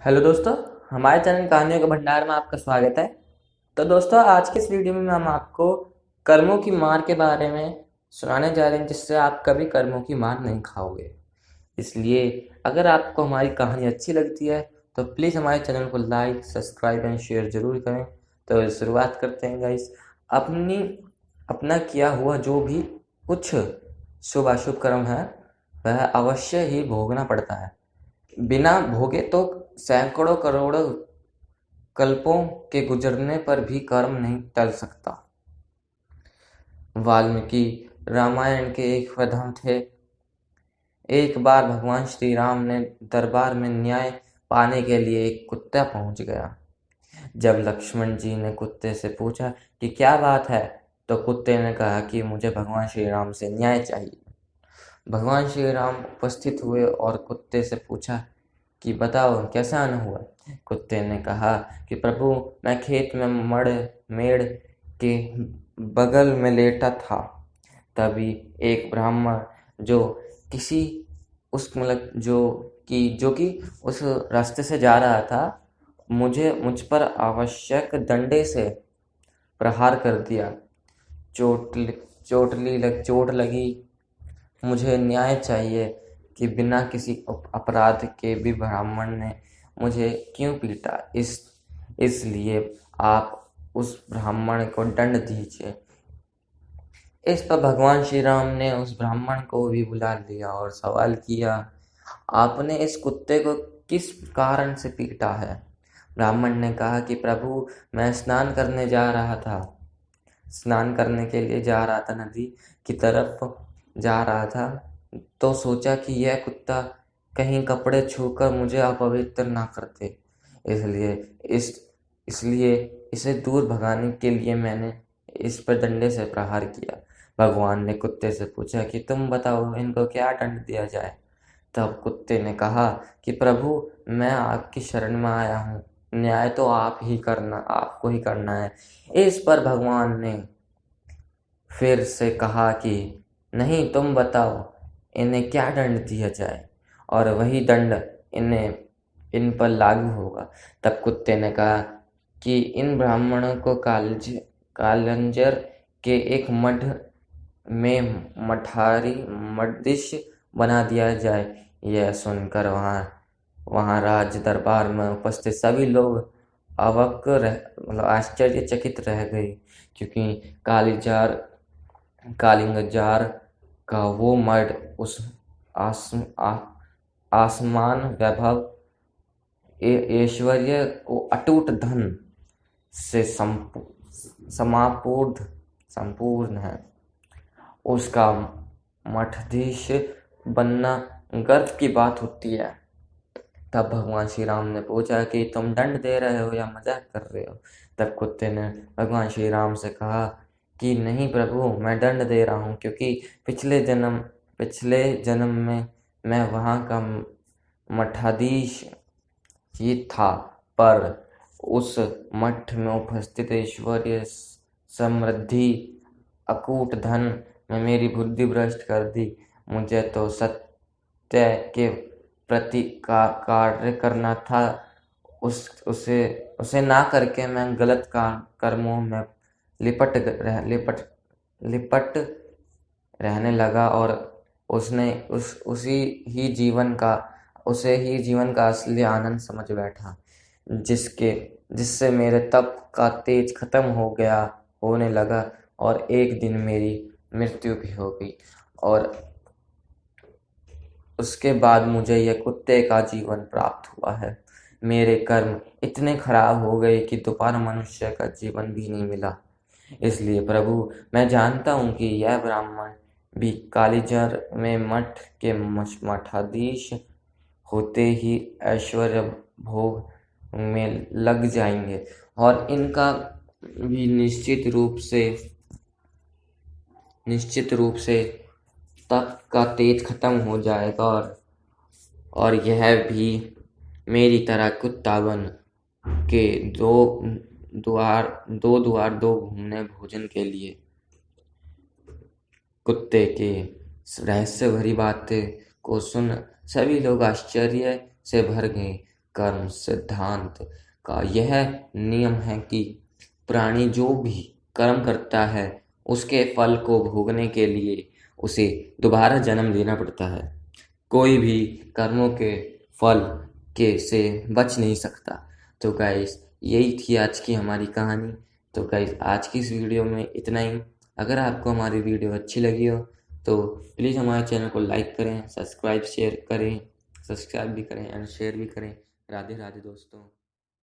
Hello दोस्तों। हमारे channel कहानियों के भंडार में आपका स्वागत है। तो दोस्तों, आज के इस वीडियो में हम आपको कर्मों की मार के बारे में सुनाने जा रहे हैं, जिससे आप कभी कर्मों की मार नहीं खाओगे। इसलिए अगर आपको हमारी कहानी अच्छी लगती है तो प्लीज़ हमारे चैनल को लाइक, सब्सक्राइब एंड शेयर जरूर करें। तो शुरुआत करते हैं गाइस। अपनी अपना किया हुआ जो भी कुछ शुभ अशुभ कर्म है वह अवश्य ही भोगना पड़ता है। बिना भोगे तो सैकड़ों करोड़ों कल्पों के गुजरने पर भी कर्म नहीं टल सकता। वाल्मीकि रामायण के एक प्रधान थे। एक बार भगवान श्री राम ने दरबार में न्याय पाने के लिए एक कुत्ता पहुंच गया। जब लक्ष्मण जी ने कुत्ते से पूछा कि क्या बात है, तो कुत्ते ने कहा कि मुझे भगवान श्री राम से न्याय चाहिए। भगवान श्री राम उपस्थित हुए और कुत्ते से पूछा कि बताओ कैसा आना हुआ। कुत्ते ने कहा कि प्रभु, मैं खेत में मेड़ के बगल में लेटा था। तभी एक ब्राह्मण जो किसी उस मतलब जो कि उस रास्ते से जा रहा था, मुझ पर आवश्यक डंडे से प्रहार कर दिया। चोट लगी। मुझे न्याय चाहिए कि बिना किसी अपराध के भी ब्राह्मण ने मुझे क्यों पीटा। इसलिए आप उस ब्राह्मण को दंड दीजिए। इस पर भगवान श्री राम ने उस ब्राह्मण को भी बुला लिया और सवाल किया, आपने इस कुत्ते को किस कारण से पीटा है। ब्राह्मण ने कहा कि प्रभु, मैं स्नान करने के लिए जा रहा था, नदी की तरफ जा रहा था, तो सोचा कि यह कुत्ता कहीं कपड़े छूकर मुझे अपवित्र ना कर दे। इसलिए इस इसलिए इसे दूर भगाने के लिए मैंने इस पर डंडे से प्रहार किया। भगवान ने कुत्ते से पूछा कि तुम बताओ, इनको क्या दंड दिया जाए। तब कुत्ते ने कहा कि प्रभु, मैं आपकी शरण में आया हूँ, न्याय तो आपको ही करना है। इस पर भगवान ने फिर से कहा कि नहीं, तुम बताओ इन्हें क्या दंड दिया जाए, और वही दंड इन पर लागू होगा। तब कुत्ते ने कहा कि इन ब्राह्मणों को कालंजर के एक मठ में मठाधीश बना दिया जाए। यह सुनकर वहाँ राज दरबार में उपस्थित सभी लोग आश्चर्यचकित रह गए, क्योंकि कालिंगजार का वो मर्द उस आसमान वैभव ऐश्वर्य को अटूट धन से संपूर्ण है। उसका मठाधीश बनना गर्व की बात होती है। तब भगवान श्री राम ने पूछा कि तुम दंड दे रहे हो या मजाक कर रहे हो। तब कुत्ते ने भगवान श्री राम से कहा कि नहीं प्रभु, मैं दंड दे रहा हूँ, क्योंकि पिछले जन्म में मैं वहाँ का मठाधीश ही था, पर उस मठ में उपस्थित ऐश्वर्य, समृद्धि, अकूट धन में मेरी बुद्धि भ्रष्ट कर दी। मुझे तो सत्य के प्रति कार्य करना था। उसे ना करके मैं गलत कर्मों में लिपट रहने लगा, और उसे ही जीवन का असली आनंद समझ बैठा, जिससे मेरे तप का तेज खत्म होने लगा, और एक दिन मेरी मृत्यु भी हो गई। और उसके बाद मुझे यह कुत्ते का जीवन प्राप्त हुआ है। मेरे कर्म इतने खराब हो गए कि दोबारा मनुष्य का जीवन भी नहीं मिला। इसलिए प्रभु, मैं जानता हूँ कि यह ब्राह्मण भी कालीजर में मठ के मठाधीश होते ही ऐश्वर्य भोग में लग जाएंगे, और इनका भी निश्चित रूप से तप का तेज खत्म हो जाएगा, और यह भी मेरी तरह कुत्ता बन के दो द्वार दो घूमने भोजन के लिए। कुत्ते के रहस्य भरी बातें को सुन सभी लोग आश्चर्य से भर गए। कर्म सिद्धांत का यह नियम है कि प्राणी जो भी कर्म करता है उसके फल को भोगने के लिए उसे दोबारा जन्म लेना पड़ता है। कोई भी कर्मों के फल के से बच नहीं सकता। तो गाइस, यही थी आज की हमारी कहानी। तो गाइस, आज की इस वीडियो में इतना ही। अगर आपको हमारी वीडियो अच्छी लगी हो तो प्लीज़ हमारे चैनल को लाइक करें, सब्सक्राइब भी करें एंड शेयर भी करें। राधे राधे दोस्तों।